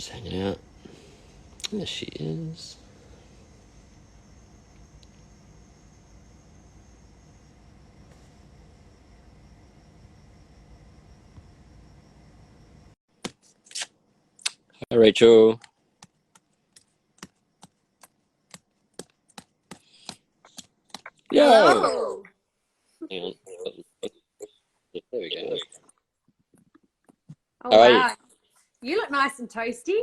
Just hanging out. There she is. Hi, Rachel. Yo! Hello. Hang on. There we go. Oh, How are you? wow. You look nice and toasty.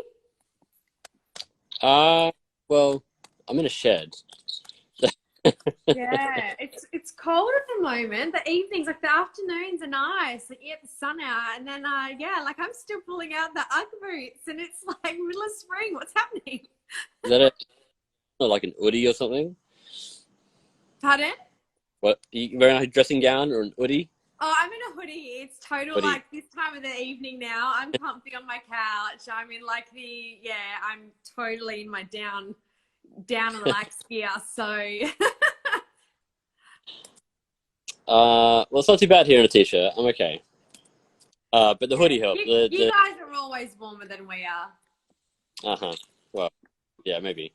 Well, I'm in a shed. Yeah, it's cold at the moment. The evenings, like the afternoons are nice. Like you get the sun out, and then yeah, like I'm still pulling out the UGG boots, and it's like middle of spring. What's happening? Is that like an hoodie or something? Pardon? What? Are you wearing a dressing gown or an hoodie? Oh, I'm in a hoodie. It's total Hoodie. like this time of the evening now. I'm comfy on my couch. I'm in like I'm totally in my down and relaxed gear. So Well, it's not too bad here in a t-shirt. I'm okay. But the yeah, hoodie helped. you guys are always warmer than we are. Uh-huh. Well, yeah, maybe.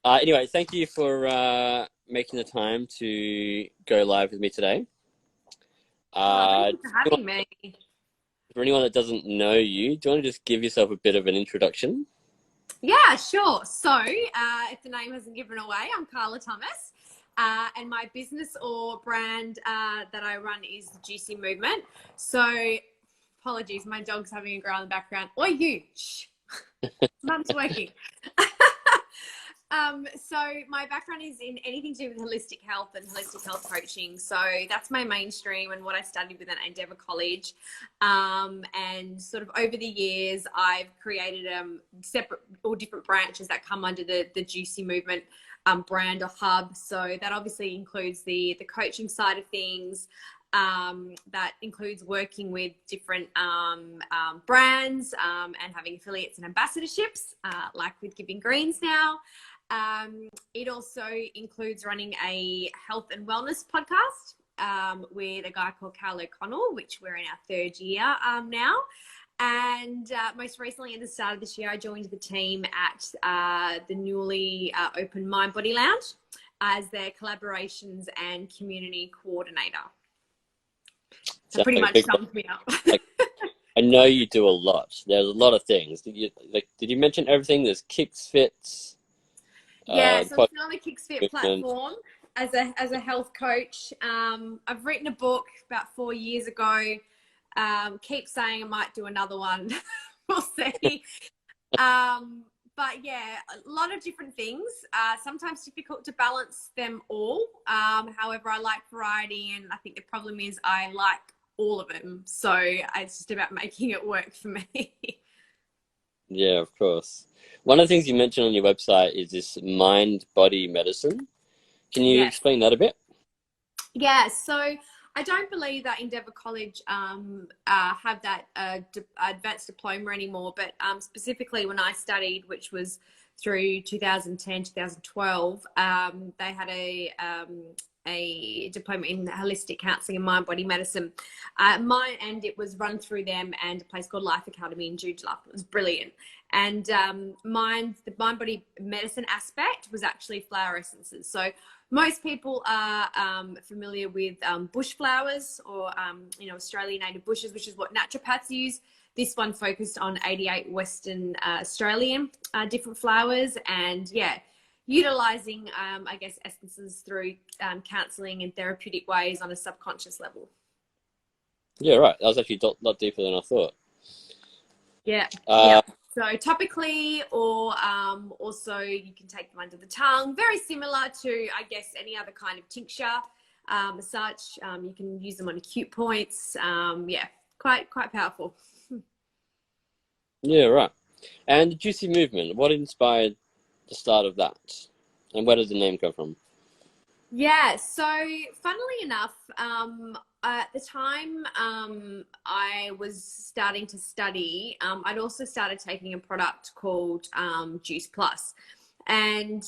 Anyway, thank you for making the time to go live with me today. Oh, thank Uh, you for having me. for anyone that doesn't know you, do you want to just give yourself a bit of an introduction? Yeah, sure. So, if the name hasn't given away, I'm Carla Thomas, and my business or brand that I run is the Juicy Movement. So, apologies, my dog's having a growl in the background. Oi, you! Shh. Mum's working. So my background is in anything to do with holistic health and holistic health coaching. So that's my mainstream and what I studied within Endeavour College. And sort of over the years, I've created separate or different branches that come under the Juicy Movement brand or hub. So that obviously includes the coaching side of things. That includes working with different brands and having affiliates and ambassadorships, like with Giving Greens now. It also includes running a health and wellness podcast with a guy called Carla, which we're in our third year now. And most recently, at the start of this year, I joined the team at the newly opened Mind Body Lounge as their collaborations and community coordinator. So pretty much sums me up. I know you do a lot. There's a lot of things. Did you mention everything? There's Kicks Fits. Yeah, so I'm still on the Kicks Fit platform as a health coach. I've written a book about 4 years ago. Keep saying I might do another one. We'll see. But yeah, a lot of different things. Sometimes difficult to balance them all. However, I like variety, and I think the problem is I like all of them. So it's just about making it work for me. Yeah, of course. One of the things you mentioned on your website is this mind-body medicine. Can you Yes. explain that a bit? Yeah, so I don't believe that Endeavour College have that advanced diploma anymore, but specifically when I studied, which was through 2010, 2012, they had a diploma in holistic counselling and mind-body medicine. And it was run through them and a place called Life Academy in Joondalup. It was brilliant. And the mind-body medicine aspect was actually flower essences. So most people are familiar with bush flowers or, Australian native bushes, which is what naturopaths use. This one focused on 88 Western Australian different flowers and, utilising, essences through counselling and therapeutic ways on a subconscious level. Yeah, right. That was actually a lot deeper than I thought. Yeah. So topically, or also you can take them under the tongue. Very similar to, I guess, any other kind of tincture. As such, you can use them on acute points. Quite powerful. Yeah, right. And the Juicy Movement, what inspired the start of that? And where does the name come from? Yeah, so funnily enough, at the time I was starting to study, I'd also started taking a product called Juice Plus. And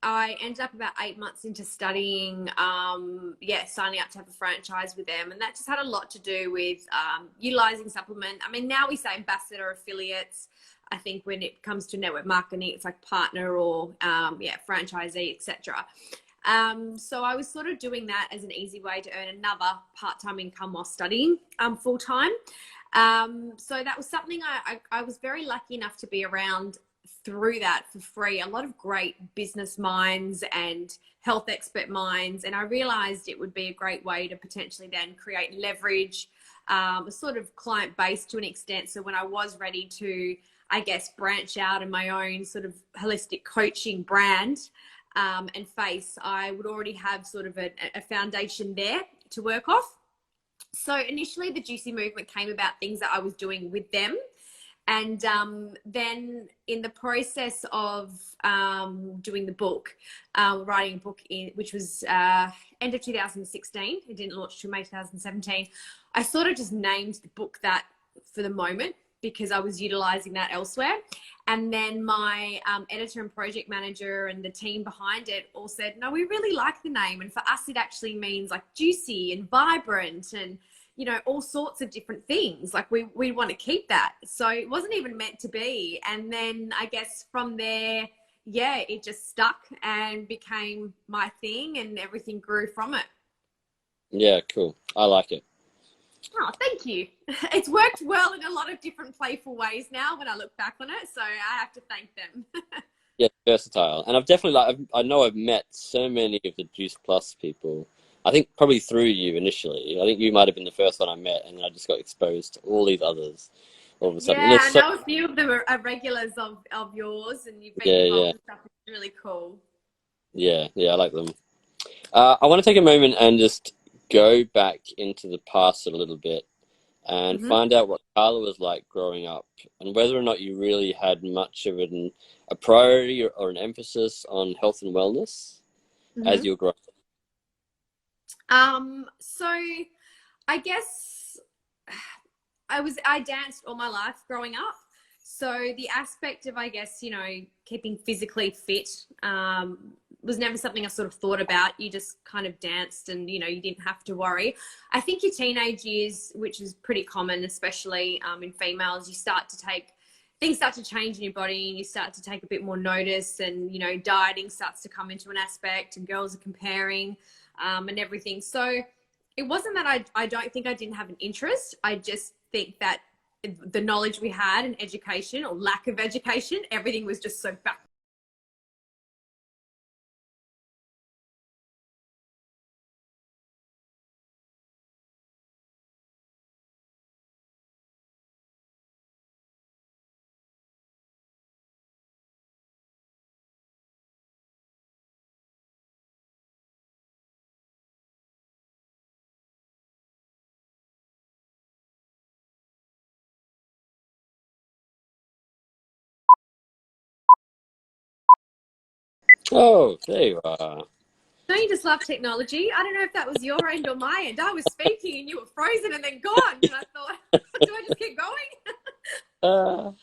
I ended up about 8 months into studying, signing up to have a franchise with them. And that just had a lot to do with utilizing supplement. I mean, now we say ambassador affiliates. I think when it comes to network marketing, it's like partner or, franchisee, etc. So I was sort of doing that as an easy way to earn another part-time income while studying full-time. So that was something I was very lucky enough to be around through that for free. A lot of great business minds and health expert minds. And I realized it would be a great way to potentially then create leverage, a sort of client base to an extent. So when I was ready to, I guess, branch out in my own sort of holistic coaching brand and face, I would already have sort of a foundation there to work off. So initially the Juicy movement came about things that I was doing with them. And then in the process of doing the book, writing a book, which was end of 2016, it didn't launch till May 2017, I sort of just named the book that for the moment because I was utilizing that elsewhere. And then my editor and project manager and the team behind it all said, no, we really like the name. And for us, it actually means like juicy and vibrant and, you know, all sorts of different things. Like we want to keep that. So it wasn't even meant to be. And then I guess from there, it just stuck and became my thing and everything grew from it. Yeah, cool. I like it. Oh, thank you. It's worked well in a lot of different playful ways now when I look back on it. So I have to thank them. Yeah, versatile. And I've definitely I know I've met so many of the Juice Plus people. I think probably through you initially. I think you might have been the first one I met, and then I just got exposed to all these others all of a sudden. Yeah, I know a few of them are regulars of yours, and you've been involved in stuff that's really cool. Yeah, I like them. I want to take a moment and just go back into the past a little bit and find out what Carla was like growing up and whether or not you really had much of a priority or an emphasis on health and wellness as you were growing up. So I guess I danced all my life growing up. So the aspect of, I guess, you know, keeping physically fit was never something I sort of thought about. You just kind of danced and, you know, you didn't have to worry. I think your teenage years, which is pretty common, especially in females, things start to change in your body and you start to take a bit more notice and, you know, dieting starts to come into an aspect and girls are comparing and everything. So it wasn't that I don't think I didn't have an interest. I just think that the knowledge we had and education or lack of education, everything was just so back. Oh, there you are. Don't you just love technology? I don't know if that was your end or my end. I was speaking and you were frozen and then gone. And I thought, do I just keep going?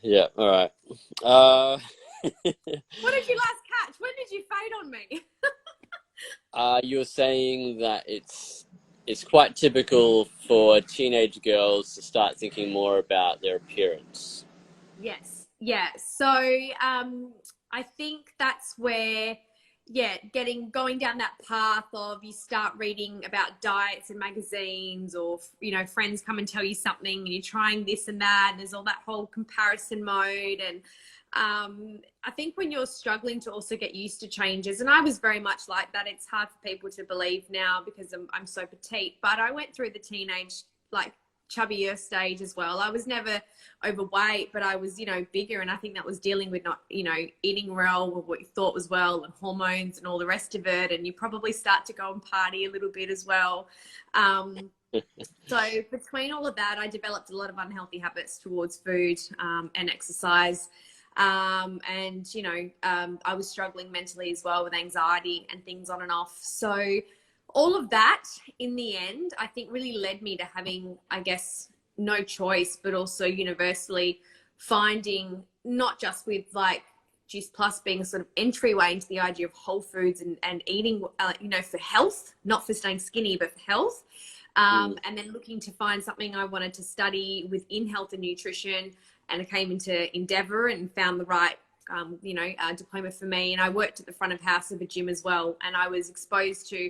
Yeah, all right. What did you last catch? When did you fade on me? You were saying that it's quite typical for teenage girls to start thinking more about their appearance. Yes. Yeah. So I think that's where, going down that path of you start reading about diets and magazines or, you know, friends come and tell you something and you're trying this and that. And there's all that whole comparison mode. And I think when you're struggling to also get used to changes, and I was very much like that, it's hard for people to believe now because I'm so petite, but I went through the teenage, like, chubbier stage as well. I was never overweight, but I was, you know, bigger. And I think that was dealing with not, you know, eating well or what you thought was well and hormones and all the rest of it. And you probably start to go and party a little bit as well. So between all of that, I developed a lot of unhealthy habits towards food and exercise. And, you know, I was struggling mentally as well with anxiety and things on and off. So all of that in the end, I think really led me to having, I guess, no choice, but also universally finding not just with like Juice Plus being a sort of entryway into the idea of whole foods and eating, you know, for health, not for staying skinny, but for health. And then looking to find something I wanted to study within health and nutrition. And I came into Endeavour and found the right, you know, diploma for me. And I worked at the front of house of a gym as well. And I was exposed to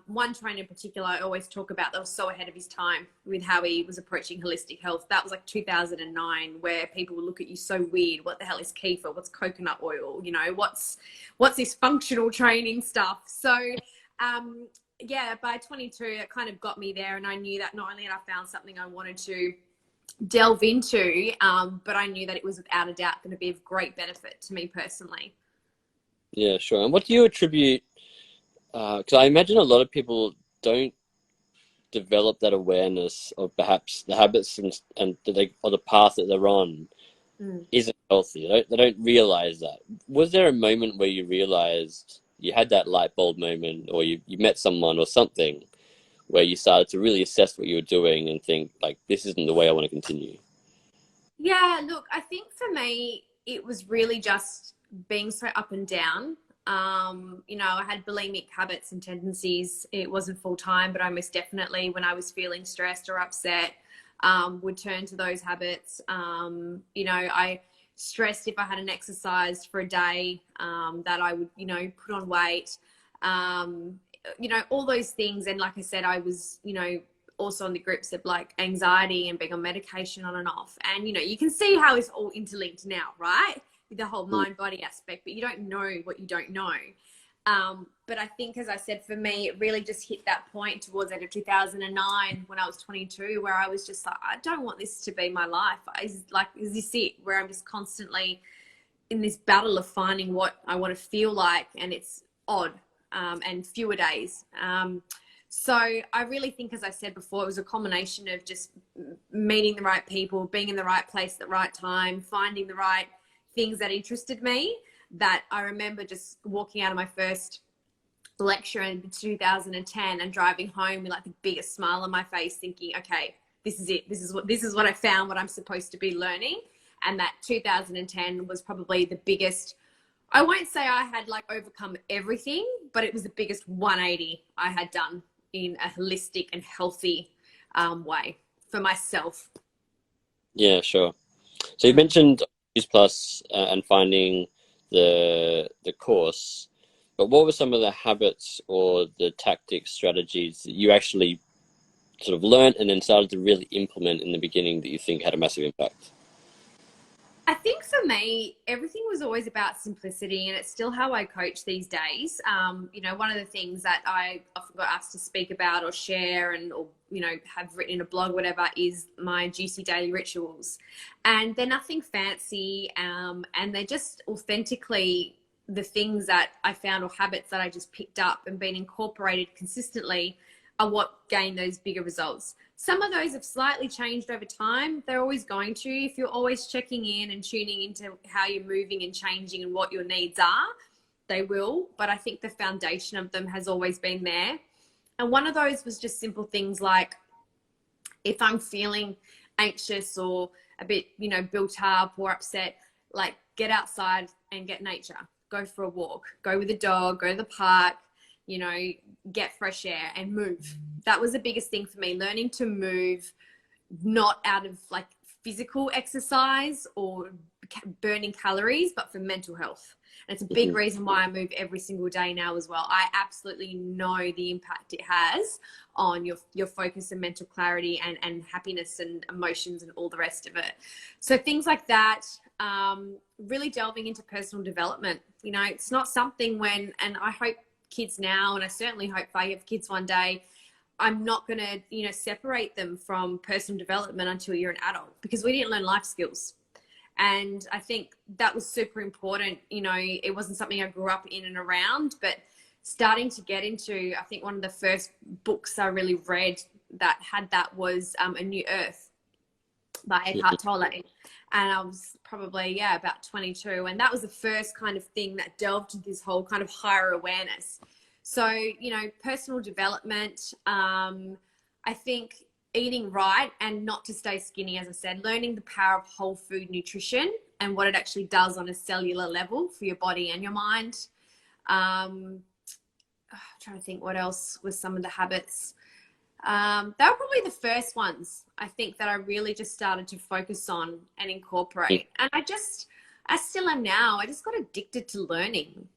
one trainer in particular I always talk about that was so ahead of his time with how he was approaching holistic health. That was like 2009, where people would look at you so weird. What the hell is kefir? What's coconut oil? You know, what's this functional training stuff? So, yeah, by 22, it kind of got me there. And I knew that not only had I found something I wanted to delve into, but I knew that it was without a doubt going to be of great benefit to me personally. Yeah, sure. And what do you attribute, because I imagine a lot of people don't develop that awareness of perhaps the habits and or the path that they're on isn't healthy. They don't realize that. Was there a moment where you realized you had that light bulb moment, or you met someone or something where you started to really assess what you were doing and think, like, this isn't the way I want to continue? Yeah, look, I think for me, it was really just being so up and down. You know, I had bulimic habits and tendencies. It wasn't full time, but I most definitely, when I was feeling stressed or upset, would turn to those habits. You know, I stressed if I hadn't exercised for a day, that I would, you know, put on weight. You know, all those things. And like I said, I was, you know, also on the grips of like anxiety and being on medication on and off. And, you know, you can see how it's all interlinked now, right? With the whole mind body aspect, but you don't know what you don't know. But I think, as I said, for me, it really just hit that point towards the end of 2009 when I was 22, where I was just like, I don't want this to be my life. Is this it? Where I'm just constantly in this battle of finding what I want to feel like, and it's odd, and fewer days. So I really think, as I said before, it was a combination of just meeting the right people, being in the right place at the right time, finding the right things that interested me. That I remember just walking out of my first lecture in 2010 and driving home with like the biggest smile on my face, thinking, okay, this is it. This is what I found, what I'm supposed to be learning. And that 2010 was probably the biggest, I won't say I had like overcome everything, but it was the biggest 180 I had done in a holistic and healthy way for myself. Yeah, sure. So you mentioned Use Plus and finding the course, but what were some of the habits or the tactics, strategies that you actually sort of learned and then started to really implement in the beginning that you think had a massive impact? I think for me, everything was always about simplicity, and it's still how I coach these days. You know, one of the things that I often got asked to speak about or share or, you know, have written in a blog, whatever, is my juicy daily rituals. And they're nothing fancy, and they're just authentically the things that I found or habits that I just picked up and been incorporated consistently are what gain those bigger results. Some of those have slightly changed over time. They're always going to. If you're always checking in and tuning into how you're moving and changing and what your needs are, they will. But I think the foundation of them has always been there. And one of those was just simple things like, if I'm feeling anxious or a bit, you know, built up or upset, like, get outside and get nature. Go for a walk. Go with the dog. Go to the park. You know, get fresh air and move. That was the biggest thing for me, learning to move, not out of like physical exercise or burning calories, but for mental health. And it's a big reason why I move every single day now as well. I absolutely know the impact it has on your focus and mental clarity and happiness and emotions and all the rest of it. So things like that, really delving into personal development. You know, it's not something and I hope kids now, and I certainly hope if I have kids one day, I'm not going to, you know, separate them from personal development until you're an adult, because we didn't learn life skills. And I think that was super important. You know, it wasn't something I grew up in and around, but starting to get into, I think one of the first books I really read that had that was A New Earth by Eckhart Tolle. And I was probably, about 22. And that was the first kind of thing that delved into this whole kind of higher awareness. So, you know, personal development, I think eating right and not to stay skinny, as I said, learning the power of whole food nutrition, and what it actually does on a cellular level for your body and your mind. I'm trying to think what else was some of the habits. They were probably the first ones, I think, that I really just started to focus on and incorporate. And I still am now. I just got addicted to learning.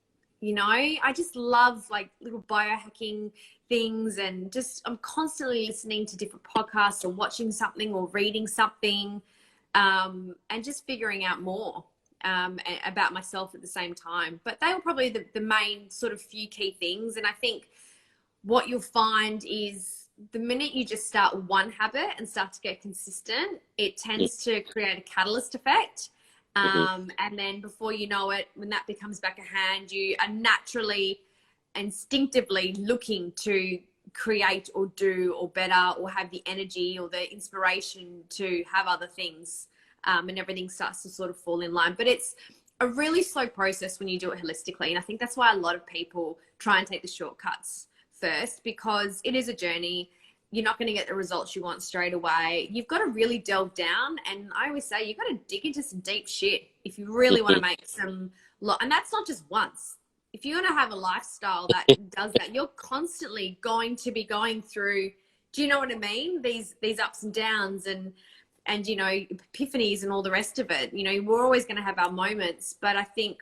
You know, I just love like little biohacking things, and just I'm constantly listening to different podcasts or watching something or reading something, and just figuring out more about myself at the same time. But they were probably the main sort of few key things. And I think what you'll find is the minute you just start one habit and start to get consistent, it tends to create a catalyst effect. And then before you know it, when that becomes back a hand, you are naturally, instinctively looking to create or do or better, or have the energy or the inspiration to have other things, and everything starts to sort of fall in line. But it's a really slow process when you do it holistically. And I think that's why a lot of people try and take the shortcuts first, because it is a journey. You're not going to get the results you want straight away. You've got to really delve down. And I always say, you've got to dig into some deep shit if you really want to make some and that's not just once. If you're going to have a lifestyle that does that, you're constantly going to be going through, do you know what I mean? These ups and downs and, you know, epiphanies and all the rest of it. You know, we're always going to have our moments, but I think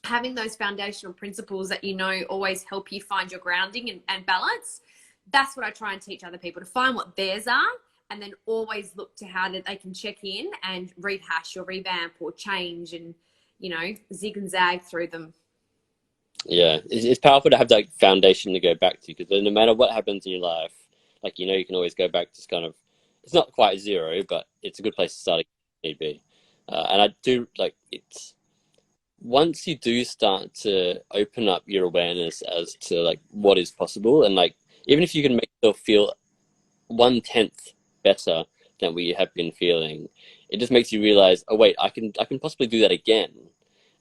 having those foundational principles that, you know, always help you find your grounding and balance, that's what I try and teach other people, to find what theirs are, and then always look to how that they can check in and rehash or revamp or change and, you know, zig and zag through them. Yeah, it's powerful to have that foundation to go back to, because no matter what happens in your life, like, you know, you can always go back to kind of, it's not quite zero, but it's a good place to start if need be. And I do like it's, once you do start to open up your awareness as to like what is possible, and like even if you can make yourself feel 1/10 better than what you have been feeling, it just makes you realize, oh wait, I can possibly do that again,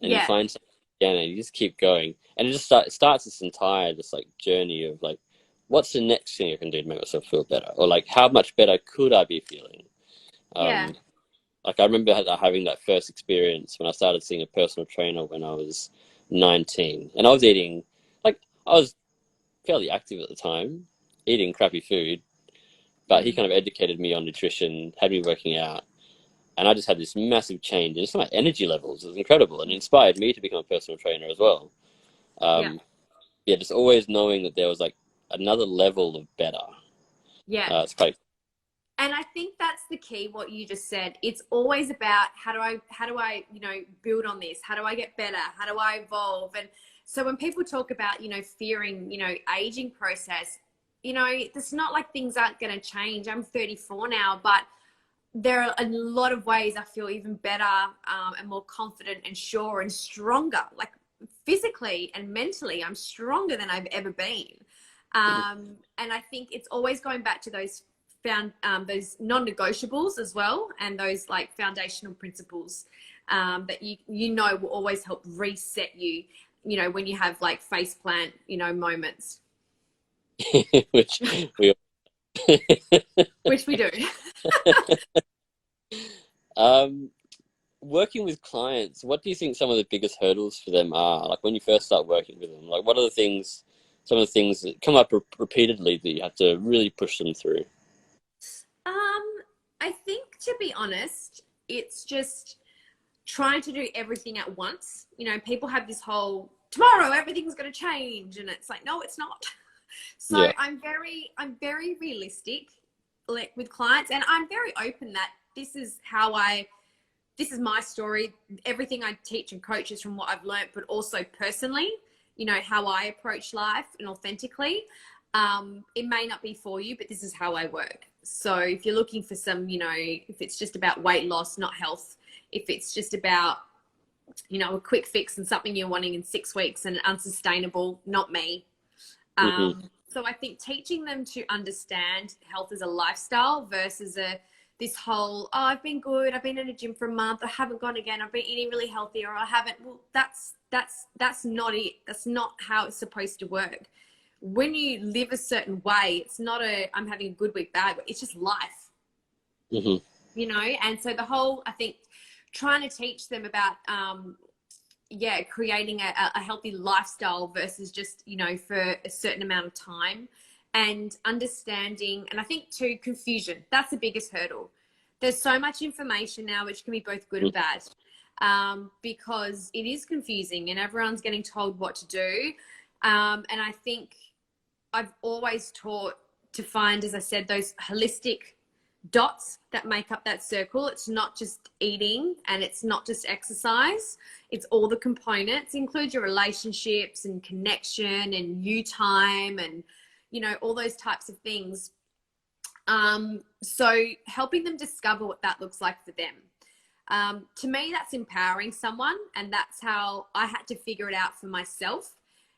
and you find something again, and you just keep going, and it just starts this entire this like journey of like, what's the next thing I can do to make myself feel better, or like how much better could I be feeling? Like I remember having that first experience when I started seeing a personal trainer when I was 19, and I was eating, like, I was fairly active at the time, eating crappy food, but he kind of educated me on nutrition, had me working out, and I just had this massive change in just my energy levels. It was incredible, and it inspired me to become a personal trainer as well. Yeah, just always knowing that there was like another level of better. It's quite. And I think that's the key, what you just said. It's always about how do I, you know, build on this? How do I get better? How do I evolve? And so when people talk about, you know, fearing, you know, aging process, you know, it's not like things aren't going to change. I'm 34 now, but there are a lot of ways I feel even better, and more confident and sure and stronger. Like physically and mentally, I'm stronger than I've ever been. And I think it's always going back to those those non-negotiables as well, and those like foundational principles that you know will always help reset you, you know, when you have like faceplant, you know, moments. Which we which we do. Working with clients, what do you think some of the biggest hurdles for them are? Like when you first start working with them, like what are the things, some of the things that come up repeatedly that you have to really push them through? I think, to be honest, it's just trying to do everything at once. You know, people have this whole tomorrow everything's going to change, and it's like, no, it's not. So I'm very realistic, like, with clients, and I'm very open that this is my story. Everything I teach and coach is from what I've learned, but also personally, you know, how I approach life and authentically. It may not be for you, but this is how I work. So if you're looking for some, you know, if it's just about weight loss, not health, if it's just about, you know, a quick fix and something you're wanting in 6 weeks and unsustainable, not me. So I think teaching them to understand health as a lifestyle versus this whole, oh, I've been good, I've been in a gym for a month, I haven't gone again, I've been eating really healthy, or I haven't. Well, that's not it. That's not how it's supposed to work. When you live a certain way, it's not I'm having a good week, bad week. It's just life, you know? And so the whole, I think, trying to teach them about creating a healthy lifestyle versus just, you know, for a certain amount of time, and understanding. And I think too, confusion, that's the biggest hurdle. There's so much information now which can be both good and bad, because it is confusing and everyone's getting told what to do. And I think I've always taught to find, as I said, those holistic dots that make up that circle. It's not just eating and it's not just exercise. It's all the components, include your relationships and connection and you time and, you know, all those types of things. So helping them discover what that looks like for them. To me, that's empowering someone, and that's how I had to figure it out for myself.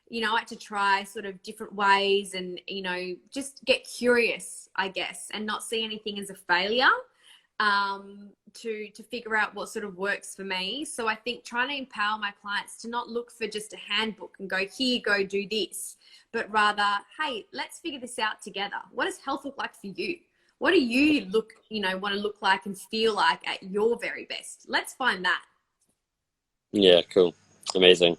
You know, I had to try sort of different ways and, you know, just get curious, I guess, and not see anything as a failure, to figure out what sort of works for me. So I think trying to empower my clients to not look for just a handbook and go, here, go do this, but rather, hey, let's figure this out together. What does health look like for you? What do you want to look like and feel like at your very best? Let's find that. Yeah, cool. Amazing.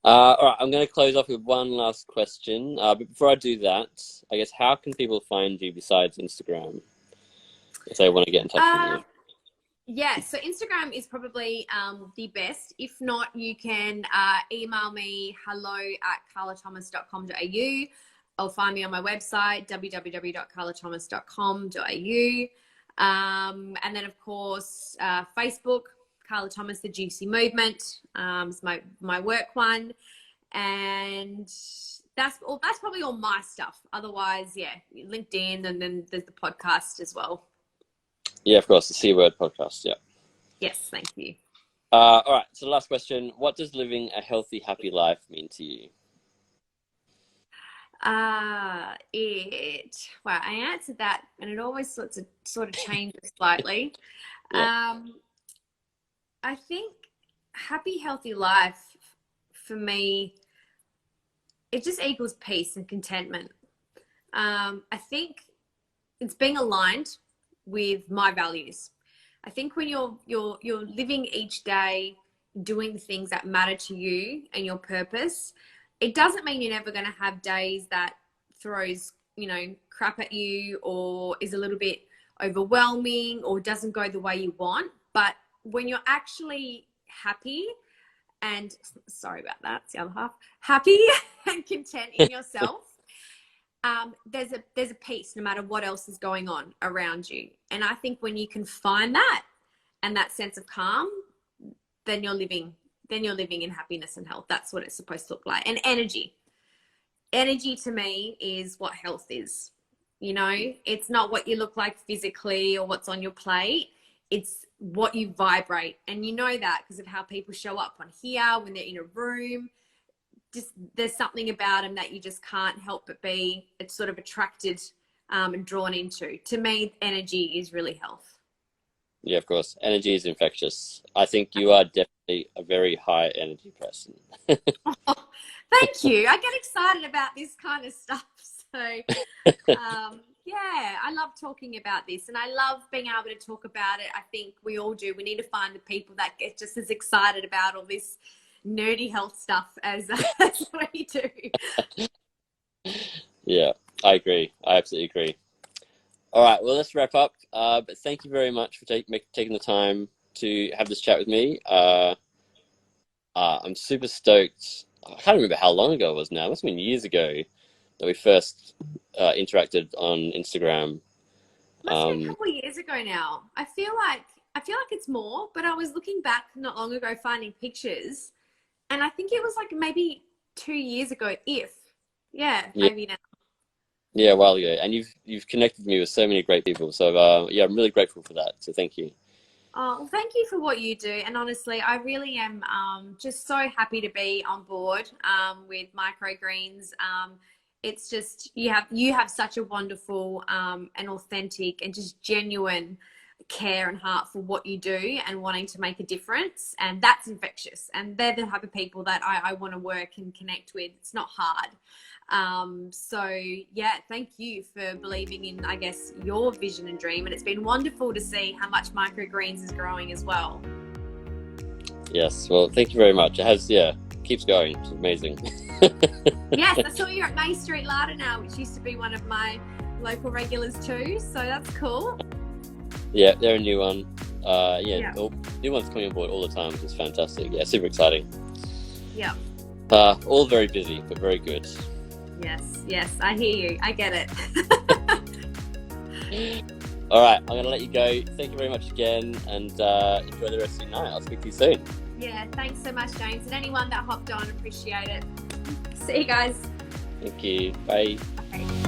All right, I'm going to close off with one last question. But before I do that, I guess, how can people find you besides Instagram if they want to get in touch with you? Yeah, so Instagram is probably the best. If not, you can email me hello@carlathomas.com.au, or find me on my website, www.carlathomas.com.au. And then, of course, Facebook, Carla Thomas, The Juicy Movement, is my work one. And that's probably all my stuff. Otherwise, yeah, LinkedIn, and then there's the podcast as well. Yeah, of course, the C Word podcast, yeah. Yes, thank you. All right, so the last question. What does living a healthy, happy life mean to you? I answered that, and it always sort of changes slightly. Yeah. I think happy, healthy life for me, it just equals peace and contentment. I think it's being aligned with my values. I think when you're living each day, doing the things that matter to you and your purpose, it doesn't mean you're never going to have days that throws, you know, crap at you, or is a little bit overwhelming, or doesn't go the way you want. But when you're actually happy, and sorry about that, it's the other half, happy and content in yourself, there's a peace no matter what else is going on around you. And I think when you can find that and that sense of calm, then you're living in happiness and health. That's what it's supposed to look like. And energy to me is what health is. You know, it's not what you look like physically or what's on your plate. It's what you vibrate. And you know that because of how people show up on here when they're in a room. Just there's something about them that you just can't help but be, it's sort of attracted and drawn into. To me, energy is really health. Yeah, of course. Energy is infectious. I think you are definitely a very high energy person. Oh, thank you. I get excited about this kind of stuff. So, yeah, I love talking about this, and I love being able to talk about it. I think we all do. We need to find the people that get just as excited about all this nerdy health stuff as we do. Yeah, I agree. I absolutely agree. All right, well, let's wrap up. But thank you very much for taking the time to have this chat with me. I'm super stoked. I can't remember how long ago it was now. It must have been years ago that we first interacted on Instagram. Must have been a couple of years ago now. I feel like it's more, but I was looking back not long ago finding pictures, and I think it was like maybe 2 years ago, maybe now. Yeah, a while ago. And you've connected me with so many great people. So yeah, I'm really grateful for that. So thank you. Oh, well, thank you for what you do. And honestly, I really am just so happy to be on board with Microgreens. It's just you have such a wonderful and authentic and just genuine care and heart for what you do and wanting to make a difference, and that's infectious, and they're the type of people that I want to work and connect with. It's not hard. So yeah, thank you for believing in, I guess, your vision and dream, and it's been wonderful to see how much Microgreens is growing as well. Yes, well, thank you very much. It has, keeps going. It's amazing. Yes, I saw you're at Main Street Larder now, which used to be one of my local regulars too, so that's cool. Yeah, they're a new one. New ones coming on board all the time, which is fantastic. Yeah, super exciting. Yeah. All very busy, but very good. Yes, I hear you. I get it. All right, I'm going to let you go. Thank you very much again, and enjoy the rest of your night. I'll speak to you soon. Yeah, thanks so much, James. And anyone that hopped on, appreciate it. See you guys. Thank you. Bye. Okay.